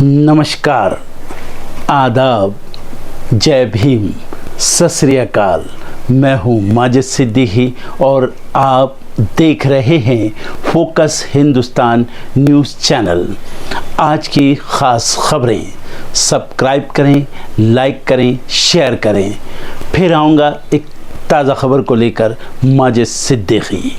नमस्कार, आदाब, जय भीम, सत श्री अकाल। मैं हूँ माजिद सिद्दीकी और आप देख रहे हैं फोकस हिंदुस्तान न्यूज़ चैनल। आज की ख़ास खबरें सब्सक्राइब करें, लाइक करें, शेयर करें। फिर आऊँगा एक ताज़ा खबर को लेकर माजिद सिद्दीकी।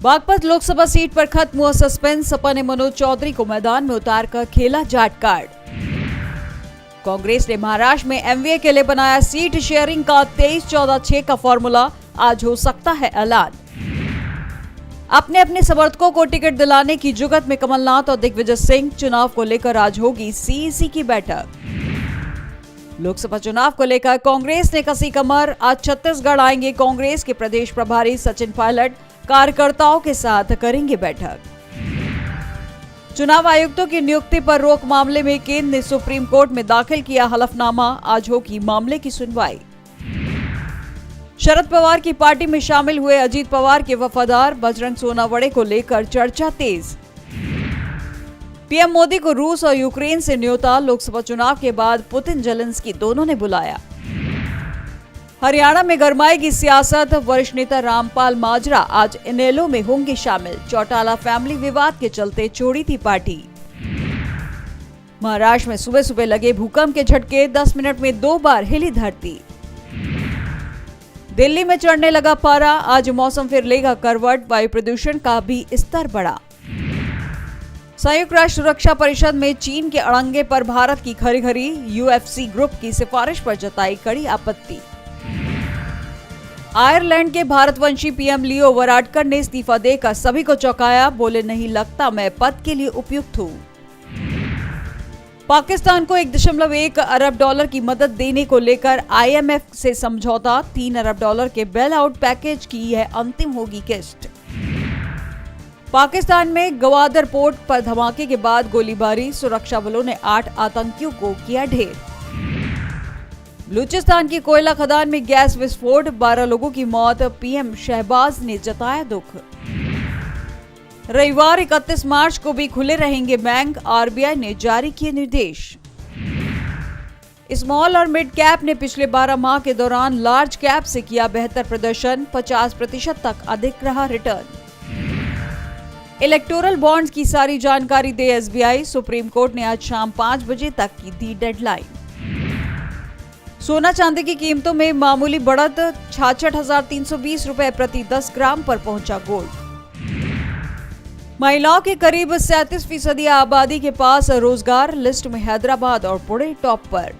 बागपत लोकसभा सीट पर खत्म हुआ सस्पेंस। सपा ने मनोज चौधरी को मैदान में उतारकर खेला जाट कार्ड। कांग्रेस ने महाराष्ट्र में एमवीए के लिए बनाया सीट शेयरिंग का 23-14-6 का फॉर्मूला। आज हो सकता है ऐलान। अपने अपने समर्थकों को टिकट दिलाने की जुगत में कमलनाथ और दिग्विजय सिंह। चुनाव को लेकर आज होगी सीईसी की बैठक। लोकसभा चुनाव को लेकर कांग्रेस ने कसी कमर। आज छत्तीसगढ़ आएंगे कांग्रेस के प्रदेश प्रभारी सचिन पायलट। कार्यकर्ताओं के साथ करेंगे बैठक। चुनाव आयुक्तों की नियुक्ति पर रोक मामले में केंद्र ने सुप्रीम कोर्ट में दाखिल किया हलफनामा। आज होगी मामले की सुनवाई। शरद पवार की पार्टी में शामिल हुए अजीत पवार के वफादार। बजरंग सोनावड़े को लेकर चर्चा तेज। पीएम मोदी को रूस और यूक्रेन से न्योता। लोकसभा चुनाव के बाद पुतिन जेलेंस्की दोनों ने बुलाया। हरियाणा में गरमाएगी सियासत। वरिष्ठ नेता रामपाल माजरा आज इनेलो में होंगे शामिल। चौटाला फैमिली विवाद के चलते छोड़ी थी पार्टी। महाराष्ट्र में सुबह सुबह लगे भूकंप के झटके। 10 मिनट में 2 बार हिली धरती। दिल्ली में चढ़ने लगा पारा। आज मौसम फिर लेगा करवट। वायु प्रदूषण का भी स्तर बढ़ा। संयुक्त राष्ट्र सुरक्षा परिषद में चीन के अड़ंगे पर भारत की खरीखरी। यूएफसी ग्रुप की सिफारिश पर जताई कड़ी आपत्ति। आयरलैंड के भारतवंशी पीएम लियो वराडकर ने इस्तीफा देकर सभी को चौंकाया। बोले, नहीं लगता मैं पद के लिए उपयुक्त हूं। पाकिस्तान को 1.1 अरब डॉलर की मदद देने को लेकर आईएमएफ से समझौता। 3 अरब डॉलर के बेल आउट पैकेज की यह अंतिम होगी किस्त। पाकिस्तान में गवादर पोर्ट पर धमाके के बाद गोलीबारी। सुरक्षा बलों ने 8 आतंकियों को किया ढेर। बलूचिस्तान की कोयला खदान में गैस विस्फोट। 12 लोगों की मौत। पीएम शहबाज ने जताया दुख। रविवार 31 मार्च को भी खुले रहेंगे बैंक। आरबीआई ने जारी किए निर्देश। स्मॉल और मिड कैप ने पिछले 12 माह के दौरान लार्ज कैप से किया बेहतर प्रदर्शन। 50% तक अधिक रहा रिटर्न। इलेक्टोरल बॉन्ड्स की सारी जानकारी दे एसबीआई। सुप्रीम कोर्ट ने आज शाम 5 बजे तक की दी डेडलाइन। सोना चांदी की कीमतों में मामूली बढ़त। 66,320 रुपए प्रति 10 ग्राम पर पहुंचा गोल्ड। महिलाओं के करीब 37% आबादी के पास रोजगार। लिस्ट में हैदराबाद और पुणे टॉप पर।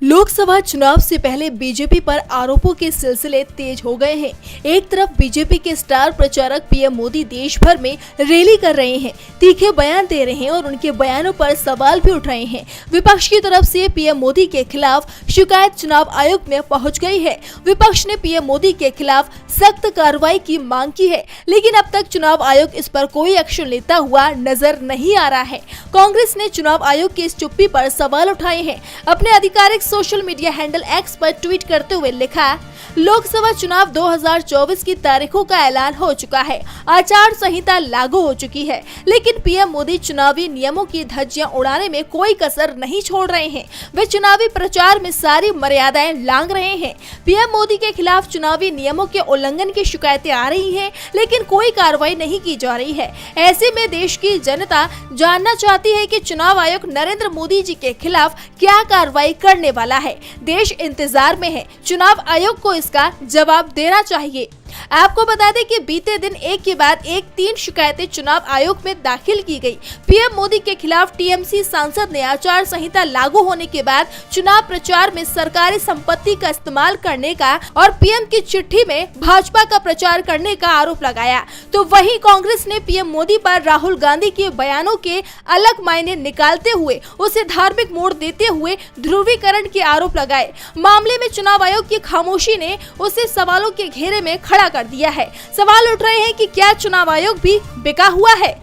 लोकसभा चुनाव से पहले बीजेपी पर आरोपों के सिलसिले तेज हो गए हैं। एक तरफ बीजेपी के स्टार प्रचारक पीएम मोदी देश भर में रैली कर रहे हैं, तीखे बयान दे रहे हैं और उनके बयानों पर सवाल भी उठ रहे हैं। विपक्ष की तरफ से पीएम मोदी के खिलाफ शिकायत चुनाव आयोग में पहुंच गई है। विपक्ष ने पीएम मोदी के खिलाफ सख्त कार्रवाई की मांग की है, लेकिन अब तक चुनाव आयोग इस पर कोई एक्शन लेता हुआ नजर नहीं आ रहा है। कांग्रेस ने चुनाव आयोग की इस चुप्पी पर सवाल उठाए हैं। अपने आधिकारिक सोशल मीडिया हैंडल एक्स पर ट्वीट करते हुए लिखा, लोकसभा चुनाव 2024 की तारीखों का ऐलान हो चुका है। आचार संहिता लागू हो चुकी है, लेकिन पीएम मोदी चुनावी नियमों की धज्जियां उड़ाने में कोई कसर नहीं छोड़ रहे हैं। वे चुनावी प्रचार में सारी मर्यादाएं लांघ रहे हैं। पीएम मोदी के खिलाफ चुनावी नियमों के उल्लंघन की शिकायतें आ रही हैं, लेकिन कोई कार्रवाई नहीं की जा रही है। ऐसे में देश की जनता जानना चाहती है कि चुनाव आयोग नरेंद्र मोदी जी के खिलाफ क्या कार्रवाई करने वाला है। देश इंतजार में है। चुनाव आयोग को इसका जवाब देना चाहिए। आपको बता दें कि बीते दिन एक के बाद एक 3 शिकायतें चुनाव आयोग में दाखिल की गई। पीएम मोदी के खिलाफ टीएमसी सांसद ने आचार संहिता लागू होने के बाद चुनाव प्रचार में सरकारी संपत्ति का इस्तेमाल करने का और पीएम की चिट्ठी में भाजपा का प्रचार करने का आरोप लगाया। तो वहीं कांग्रेस ने पीएम मोदी पर राहुल गांधी के बयानों के अलग मायने निकालते हुए उसे धार्मिक मोड़ देते हुए ध्रुवीकरण के आरोप लगाए। मामले में चुनाव आयोग की खामोशी ने उसे सवालों के घेरे में खड़ा कर दिया है। सवाल उठ रहे हैं कि क्या चुनाव आयोग भी बिका हुआ है?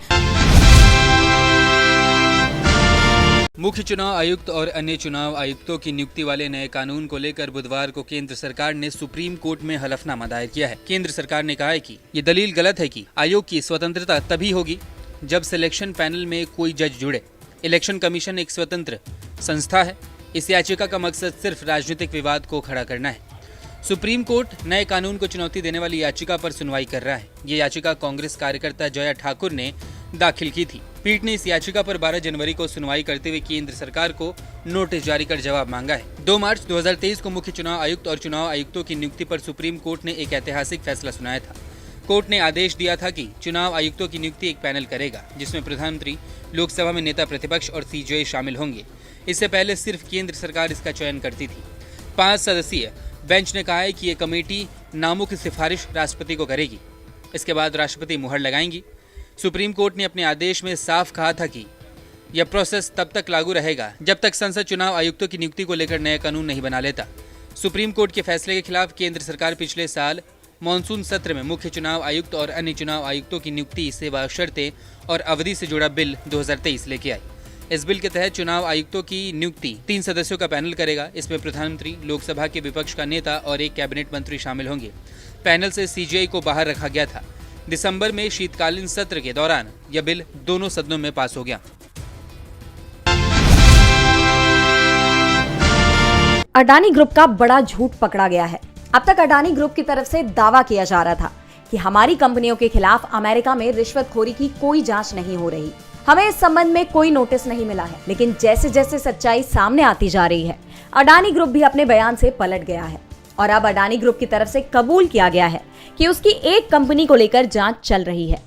मुख्य चुनाव आयुक्त और अन्य चुनाव आयुक्तों की नियुक्ति वाले नए कानून को लेकर बुधवार को केंद्र सरकार ने सुप्रीम कोर्ट में हलफनामा दायर किया है। केंद्र सरकार ने कहा है कि ये दलील गलत है कि आयोग की स्वतंत्रता तभी होगी जब सिलेक्शन पैनल में कोई जज जुड़े। इलेक्शन कमीशन एक स्वतंत्र संस्था है। इस याचिका का मकसद सिर्फ राजनीतिक विवाद को खड़ा करना है। सुप्रीम कोर्ट नए कानून को चुनौती देने वाली याचिका पर सुनवाई कर रहा है। ये याचिका कांग्रेस कार्यकर्ता जया ठाकुर ने दाखिल की थी। पीठ ने इस याचिका पर 12 जनवरी को सुनवाई करते हुए केंद्र सरकार को नोटिस जारी कर जवाब मांगा है। 2 मार्च 2023 को मुख्य चुनाव आयुक्त और चुनाव आयुक्तों की नियुक्ति पर सुप्रीम कोर्ट ने एक ऐतिहासिक फैसला सुनाया था। कोर्ट ने आदेश दिया था कि चुनाव आयुक्तों की नियुक्ति एक पैनल करेगा, जिसमें प्रधानमंत्री, लोकसभा में नेता प्रतिपक्ष और सीजेआई शामिल होंगे। इससे पहले सिर्फ केंद्र सरकार इसका चयन करती थी। 5 सदस्यीय बेंच ने कहा है कि ये कमेटी नामों की सिफारिश राष्ट्रपति को करेगी। इसके बाद राष्ट्रपति मुहर लगाएंगी। सुप्रीम कोर्ट ने अपने आदेश में साफ कहा था कि यह प्रोसेस तब तक लागू रहेगा जब तक संसद चुनाव आयुक्तों की नियुक्ति को लेकर नया कानून नहीं बना लेता। सुप्रीम कोर्ट के फैसले के खिलाफ केंद्र सरकार पिछले साल मॉनसून सत्र में मुख्य चुनाव आयुक्त और अन्य चुनाव आयुक्तों की नियुक्ति, सेवा शर्तें और अवधि से जुड़ा बिल 2023 लेके आई। इस बिल के तहत चुनाव आयुक्तों की नियुक्ति 3 सदस्यों का पैनल करेगा। इसमें प्रधानमंत्री, लोकसभा के विपक्ष का नेता और एक कैबिनेट मंत्री शामिल होंगे। पैनल से सीजेआई को बाहर रखा गया था। दिसंबर में शीतकालीन सत्र के दौरान यह बिल दोनों सदनों में पास हो गया। अडानी ग्रुप का बड़ा झूठ पकड़ा गया है। अब तक अडानी ग्रुप की तरफ से दावा किया जा रहा था कि हमारी कंपनियों के खिलाफ अमेरिका में रिश्वतखोरी की कोई जांच नहीं हो रही, हमें इस संबंध में कोई नोटिस नहीं मिला है। लेकिन जैसे जैसे सच्चाई सामने आती जा रही है, अडानी ग्रुप भी अपने बयान से पलट गया है और अब अडानी ग्रुप की तरफ से कबूल किया गया है कि उसकी एक कंपनी को लेकर जांच चल रही है।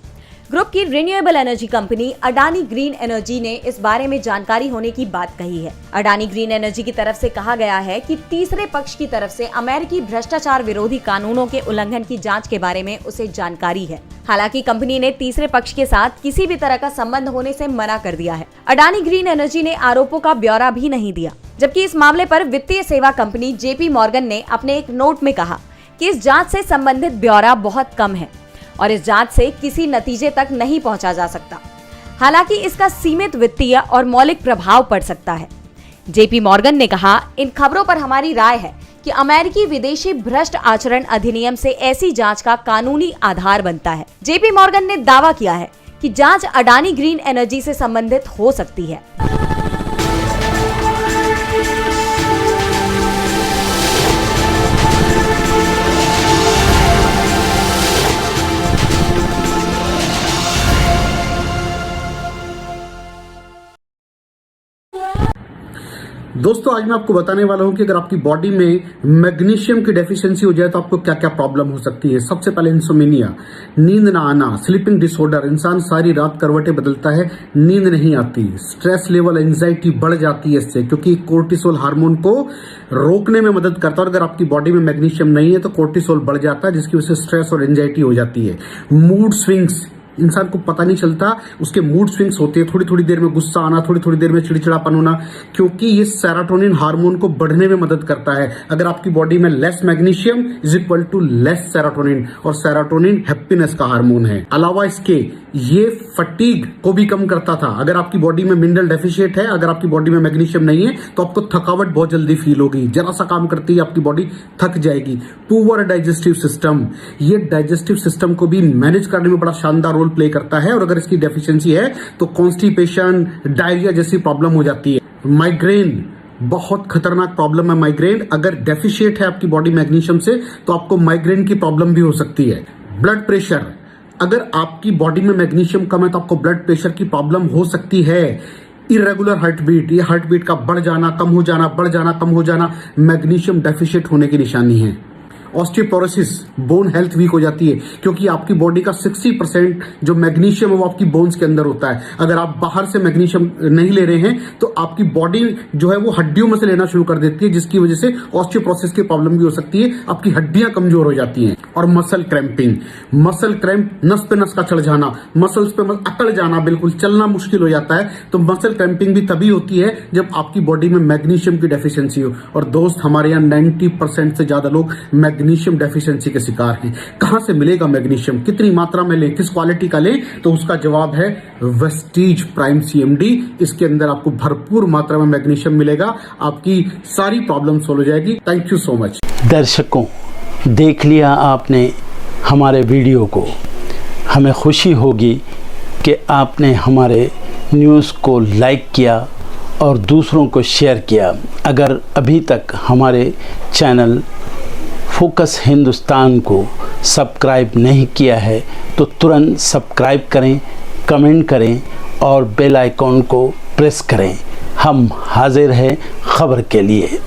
ग्रुप की renewable energy company Adani green energy ने इस बारे में जानकारी होने की बात कही है। अडानी ग्रीन एनर्जी की तरफ से कहा गया है कि तीसरे पक्ष की तरफ से अमेरिकी भ्रष्टाचार विरोधी कानूनों के उल्लंघन की जांच के बारे में उसे जानकारी है। हालांकि कंपनी ने तीसरे पक्ष के साथ किसी भी तरह का संबंध होने से मना कर दिया है। अडानी ग्रीन एनर्जी ने आरोपों का ब्यौरा भी नहीं दिया, जबकि इस मामले पर वित्तीय सेवा कंपनी जेपी मॉर्गन ने अपने एक नोट में कहा कि इस जांच से संबंधित ब्यौरा बहुत कम है और इस जांच से किसी नतीजे तक नहीं पहुंचा जा सकता। हालांकि इसका सीमित वित्तीय और मौलिक प्रभाव पड़ सकता है। जेपी मॉर्गन ने कहा, इन खबरों पर हमारी राय है कि अमेरिकी विदेशी भ्रष्ट आचरण अधिनियम से ऐसी जांच का कानूनी आधार बनता है। जेपी मॉर्गन ने दावा किया है कि जांच अडानी ग्रीन एनर्जी से संबंधित हो सकती है। दोस्तों, आज मैं आपको बताने वाला हूं कि अगर आपकी बॉडी में मैग्नीशियम की डेफिशिएंसी हो जाए तो आपको क्या क्या प्रॉब्लम हो सकती है। सबसे पहले इंसोमेनिया, नींद ना आना, स्लीपिंग डिसऑर्डर, इंसान सारी रात करवटें बदलता है, नींद नहीं आती, स्ट्रेस लेवल, एंजाइटी बढ़ जाती है इससे, क्योंकि कोर्टिसोल हार्मोन को रोकने में मदद करता है। और अगर आपकी बॉडी में मैग्नीशियम नहीं है तो कोर्टिसोल बढ़ जाता है, जिसकी वजह से स्ट्रेस और एंजाइटी हो जाती है। मूड स्विंग्स, इंसान को पता नहीं चलता उसके मूड स्विंग्स होते हैं, थोड़ी थोड़ी देर में गुस्सा आना, थोड़ी थोड़ी देर में चिड़चिड़ापन होना, क्योंकि ये सेरोटोनिन हार्मोन को बढ़ने में मदद करता है। अगर आपकी बॉडी में less magnesium is equal to less serotonin, और सेरोटोनिन हैप्पीनेस का हार्मोन है। अलावा इसके ये फटीग को भी कम करता था। अगर आपकी बॉडी में मिनरल डेफिशिएट है, अगर आपकी बॉडी में मैग्नीशियम नहीं है तो आपको थकावट बहुत जल्दी फील होगी, जरा सा काम करती है आपकी बॉडी थक जाएगी। पुअर डाइजेस्टिव सिस्टम, ये डाइजेस्टिव सिस्टम को भी मैनेज करने में बड़ा शानदार रोल प्ले करता है, और अगर इसकी डेफिशिएंसी है तो कॉन्स्टिपेशन, डायरिया जैसी प्रॉब्लम हो जाती है। माइग्रेन, बहुत खतरनाक प्रॉब्लम है माइग्रेन। अगर डेफिशिएट है आपकी बॉडी मैग्नीशियम से तो आपको माइग्रेन की प्रॉब्लम भी हो सकती है। ब्लड प्रेशर, अगर आपकी बॉडी में मैग्नीशियम कम है तो आपको ब्लड प्रेशर की प्रॉब्लम हो सकती है। इरेगुलर हार्टबीट, ये हार्टबीट का बढ़ जाना, कम हो जाना, बढ़ जाना, कम हो जाना, मैग्नीशियम डेफिशिएट होने की निशानी है। ऑस्टियोपोरोसिस, बोन हेल्थ वीक हो जाती है, क्योंकि आपकी बॉडी का 60% जो मैग्नीशियम है वो आपकी बोन्स के अंदर होता है। अगर आप बाहर से मैग्नीशियम नहीं ले रहे हैं तो आपकी बॉडी जो है वो हड्डियों में से लेना शुरू कर देती है, जिसकी वजह से ऑस्टियोपोरोसिस की प्रॉब्लम भी हो सकती है, आपकी हड्डियां कमजोर हो जाती हैं। और मसल क्रैम्पिंग, मसल क्रैम्प, नस पे नस का चढ़ जाना, मसल्स पे अकड़ जाना, बिल्कुल चलना मुश्किल हो जाता है। तो मसल क्रैम्पिंग भी तभी होती है जब आपकी बॉडी में मैग्नीशियम की डेफिशिएंसी हो। और दोस्त, हमारे यहाँ 90% से ज्यादा लोग मैग्नीशियम डेफिशिएंसी के शिकार हैं। कहां से मिलेगा मैग्नीशियम, कितनी मात्रा में लें, किस क्वालिटी का लें? तो उसका जवाब है वेस्टीज प्राइम CMD। इसके अंदर आपको भरपूर मात्रा में मैग्नीशियम मिलेगा, आपकी सारी प्रॉब्लम सोल्व हो जाएगी। Thank you so much. दर्शकों, देख लिया आपने हमारे वीडियो को। हमें खुशी होगी कि आपने हमारे न्यूज़ को लाइक किया और दूसरों को शेयर किया। अगर अभी तक हमारे चैनल फोकस हिंदुस्तान को सब्सक्राइब नहीं किया है तो तुरंत सब्सक्राइब करें, कमेंट करें और बेल आइकॉन को प्रेस करें। हम हाजिर हैं खबर के लिए।